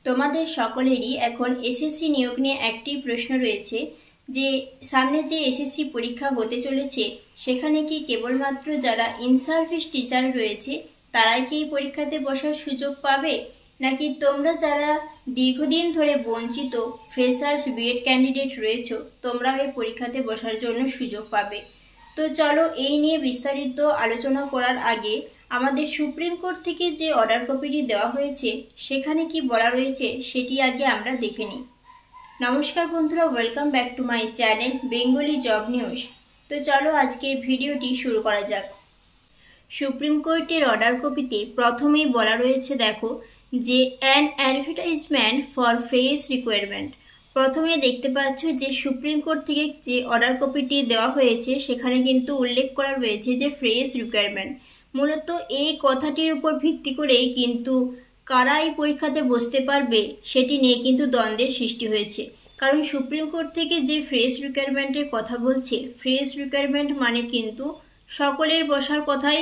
তোমাদের সকলেরই এখন এসএসসি নিয়োগ নিয়ে একটি প্রশ্ন রয়েছে যে সামনে যে এসএসসি পরীক্ষা হতে চলেছে সেখানে কি কেবলমাত্র যারা ইন সার্ভিস টিচার রয়েছে তারাই কি এই পরীক্ষাতে বসার সুযোগ পাবে, নাকি তোমরা যারা দীর্ঘদিন ধরে বঞ্চিত ফ্রেশার্স বিএড ক্যান্ডিডেট রয়েছে তোমরাও এই পরীক্ষাতে বসার জন্য সুযোগ পাবে। তো চলো এই নিয়ে বিস্তারিত আলোচনা করার আগে আমাদের সুপ্রিম কোর্ট থেকে যে অর্ডার কপিটি দেওয়া হয়েছে সেখানে কি বলা রয়েছে সেটি আগে আমরা দেখে নিই। নমস্কার বন্ধুরা, welcome back to my channel Bengali job news. তো চলো আজকের ভিডিওটি শুরু করা যাক। সুপ্রিম কোর্টের অর্ডার কপিতে প্রথমেই বলা রয়েছে, দেখো যে an advertisement for fresh requirement. প্রথমে দেখতে পাচ্ছ যে সুপ্রিম কোর্ট থেকে যে অর্ডার কপিটি দেওয়া হয়েছে সেখানে কিন্তু উল্লেখ করা রয়েছে যে ফ্রেশ রিকোয়ারমেন্ট। মূলত এই কথাটির উপর ভিত্তি করেই কিন্তু কারা এই পরীক্ষাতে বসতে পারবে সেটি নিয়ে কিন্তু দ্বন্দ্বের সৃষ্টি হয়েছে। কারণ সুপ্রিম কোর্ট থেকে যে ফ্রেশ রিকোয়ারমেন্টের কথা বলছে, ফ্রেশ রিকোয়ারমেন্ট মানে কিন্তু সকলের বসার কথাই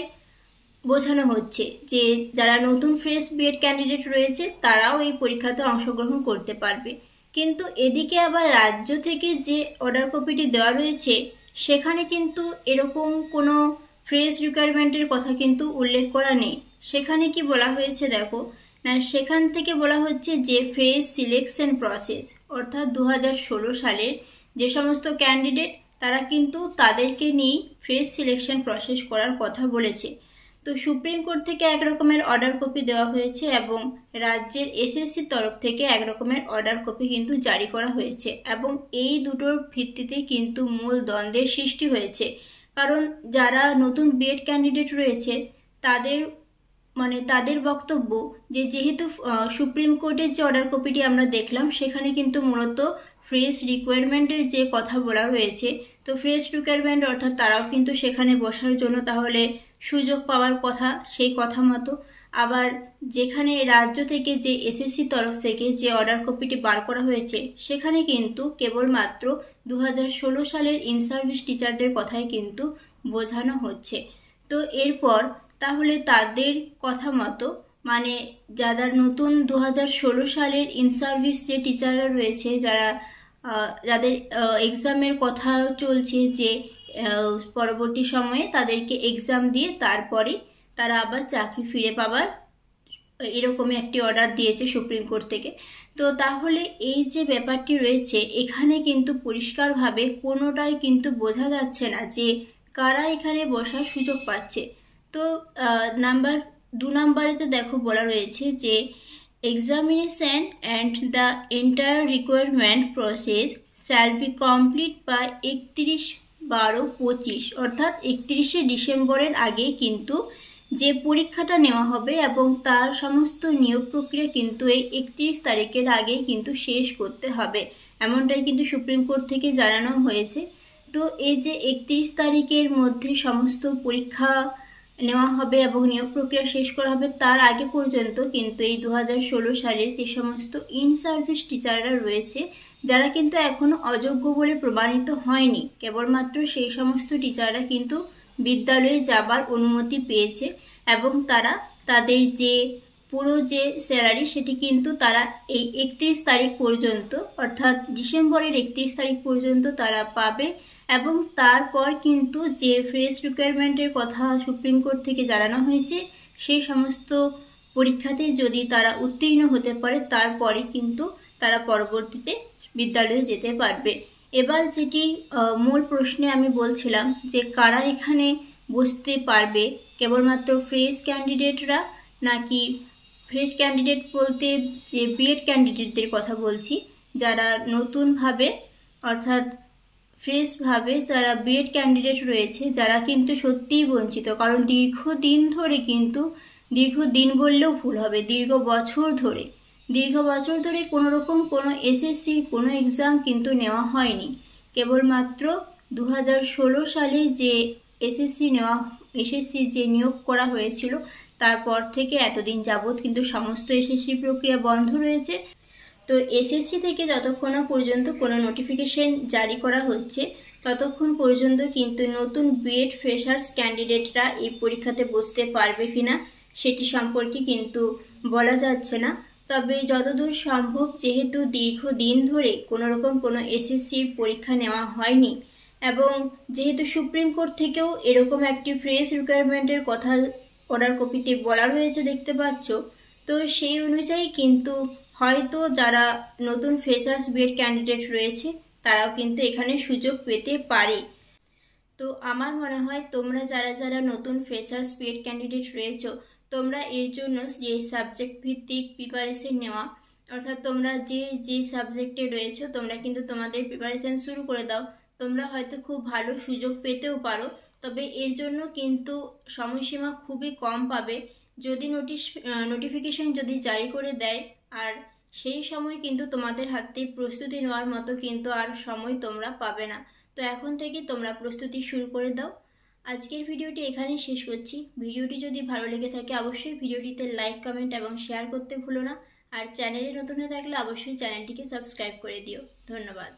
বোঝানো হচ্ছে যে যারা নতুন ফ্রেশ বিএড ক্যান্ডিডেট রয়েছে তারাও এই পরীক্ষাতে অংশগ্রহণ করতে পারবে। কিন্তু এদিকে আবার রাজ্য থেকে যে অর্ডার কপিটি দেওয়া রয়েছে সেখানে কিন্তু এরকম কোনো ফ্রেশ রিকোয়ারমেন্টের কথা কিন্তু উল্লেখ করা নেই। সেখানে কি বলা হয়েছে দেখো না, সেখান থেকে বলা হচ্ছে যে ফ্রেশ সিলেকশন প্রসেস, অর্থাৎ 2016 সালের যে সমস্ত ক্যান্ডিডেট তারা কিন্তু তাদেরকে নিয়েই ফ্রেশ সিলেকশন প্রসেস করার কথা বলেছে। তো সুপ্রিম কোর্ট থেকে এক রকমের অর্ডার কপি দেওয়া হয়েছে এবং রাজ্যের এসএসসি তরফ থেকে এক রকমের অর্ডার কপি কিন্তু জারি করা হয়েছে, এবং এই দুটোর ভিত্তিতে কিন্তু মূল দ্বন্দ্বের সৃষ্টি হয়েছে। কারণ যারা নতুন বিএড ক্যান্ডিডেট রয়েছে তাদের বক্তব্য যে যেহেতু সুপ্রিম কোর্টের যে অর্ডার কপিটি আমরা দেখলাম সেখানে কিন্তু মূলত ফ্রেশ রিকোয়ারমেন্টের যে কথা বলা রয়েছে, তো ফ্রেশ রিকোয়ারমেন্ট অর্থাৎ তারাও কিন্তু সেখানে বসার জন্য তাহলে সুযোগ পাওয়ার কথা, সেই কথা মতো। আবার যেখানে রাজ্য থেকে যে এসএসসি তরফ থেকে যে অর্ডার কপিটি বার করা হয়েছে সেখানে কিন্তু কেবলমাত্র 2016 সালের ইন সার্ভিস টিচারদের কথাই কিন্তু বোঝানো হচ্ছে। তো এরপর তাহলে তাদের কথা মতো মানে যারা নতুন 2016 সালের ইন সার্ভিস যে টিচাররা রয়েছে, যাদের এক্সামের কথা চলছে যে পরবর্তী সময়ে তাদেরকে এক্সাম দিয়ে তারপরে তারা আবার চাকরি ফিরে পাবার এরকমই একটি অর্ডার দিয়েছে সুপ্রিম কোর্ট থেকে। তো তাহলে এই যে ব্যাপারটি রয়েছে এখানে কিন্তু পরিষ্কারভাবে কোনোটাই কিন্তু বোঝা যাচ্ছে না যে কারা এখানে বসার সুযোগ পাচ্ছে। তো দু নাম্বারেতে দেখো বলা রয়েছে যে examination and the entire requirement process shall be complete by 31/12/25, অর্থাৎ 31শে ডিসেম্বরের আগে কিন্তু যে পরীক্ষাটা নেওয়া হবে এবং তার সমস্ত নিয়োগ প্রক্রিয়া কিন্তু এই 31 তারিখের আগেই কিন্তু শেষ করতে হবে, এমনটাই কিন্তু সুপ্রিম কোর্ট থেকে জানানো হয়েছে। তো এই যে 31 তারিখের মধ্যে সমস্ত পরীক্ষা নেওয়া হবে এবং নিয়োগ প্রক্রিয়া শেষ করা হবে, তার আগে পর্যন্ত কিন্তু এই 2016 সালের যে সমস্ত ইন সার্ভিস টিচাররা রয়েছে যারা কিন্তু এখনো অযোগ্য বলে প্রমাণিত হয়নি, কেবলমাত্র সেই সমস্ত টিচাররা কিন্তু বিদ্যালয়ে যাবার অনুমতি পেয়েছে এবং তারা তাদের যে পুরো যে স্যালারি সেটি কিন্তু তারা এই 31 তারিখ পর্যন্ত, অর্থাৎ ডিসেম্বরের 31 তারিখ পর্যন্ত তারা পাবে। এবং তারপর কিন্তু যে ফ্রেশ রিকোয়ারমেন্টের কথা সুপ্রিম কোর্ট থেকে জানানো হয়েছে সেই সমস্ত পরীক্ষাতে যদি তারা উত্তীর্ণ হতে পারে তারপরে কিন্তু তারা পরবর্তীতে বিদ্যালয়ে যেতে পারবে। এবার যেটি মূল প্রশ্নে আমি বলছিলাম যে কারা এখানে বসতে পারবে, কেবলমাত্র ফ্রেশ ক্যান্ডিডেটরা নাকি ফ্রেশ ক্যান্ডিডেট বলতে যে বিএড ক্যান্ডিডেটদের কথা বলছি, যারা নতুনভাবে অর্থাৎ ফ্রেশভাবে যারা বিএড ক্যান্ডিডেট রয়েছে যারা কিন্তু সত্যিই বঞ্চিত। কারণ দীর্ঘদিন ধরে কিন্তু, দীর্ঘদিন বললেও ভুল হবে, দীর্ঘ বছর ধরে কোনো রকম কোনো এসএসসির কোনো এক্সাম কিন্তু নেওয়া হয়নি। কেবলমাত্র 2016 সালে যে এসএসসি যে নিয়োগ করা হয়েছিল তারপর থেকে এতদিন যাবৎ কিন্তু সমস্ত এসএসসি প্রক্রিয়া বন্ধ রয়েছে। তো এসএসসি থেকে যতক্ষণ পর্যন্ত কোনো নোটিফিকেশন জারি করা হচ্ছে ততক্ষণ পর্যন্ত কিন্তু নতুন বিএড ফ্রেশার্স ক্যান্ডিডেটরা এই পরীক্ষাতে বসতে পারবে কিনা সেটি সম্পর্কে কিন্তু বলা যাচ্ছে না। তবে যতদূর সম্ভব, যেহেতু দীর্ঘদিন ধরে কোনোরকম কোনো এসএসসির পরীক্ষা নেওয়া হয়নি এবং যেহেতু সুপ্রিম কোর্ট থেকেও এরকম একটি ফ্রেশ রিকোয়ারমেন্টের কথা অর্ডার কপিতে বলা রয়েছে দেখতে পাচ্ছ, তো সেই অনুযায়ী কিন্তু হয়তো যারা নতুন ফ্রেশার্স বিএড ক্যান্ডিডেট রয়েছে তারাও কিন্তু এখানে সুযোগ পেতে পারে। তো আমার মনে হয় তোমরা যারা যারা নতুন ফ্রেশার্স বিএড ক্যান্ডিডেট রয়েছো, তোমরা এর জন্য যে সাবজেক্ট ভিত্তিক প্রিপারেশন নেওয়া, অর্থাৎ তোমরা যে যে সাবজেক্টে রয়েছো তোমরা কিন্তু তোমাদের প্রিপারেশন শুরু করে দাও। তোমরা হয়তো খুব ভালো সুযোগ পেতেও পারো, তবে এর জন্য কিন্তু সময়সীমা খুবই কম পাবে। যদি নোটিফিকেশন যদি জারি করে দেয়, আর সেই সময় কিন্তু তোমাদের হাতে প্রস্তুতি নেওয়ার মতো কিন্তু আর সময় তোমরা পাবে না। তো এখন থেকে তোমরা প্রস্তুতি শুরু করে দাও। আজকের ভিডিওটি এখানেই শেষ করছি। ভিডিওটি যদি ভালো লেগে থাকে অবশ্যই ভিডিওটিতে লাইক, কমেন্ট এবং শেয়ার করতে ভুলো না। আর চ্যানেলে নতুন হয়ে থাকলে অবশ্যই চ্যানেলটিকে সাবস্ক্রাইব করে দিও। ধন্যবাদ।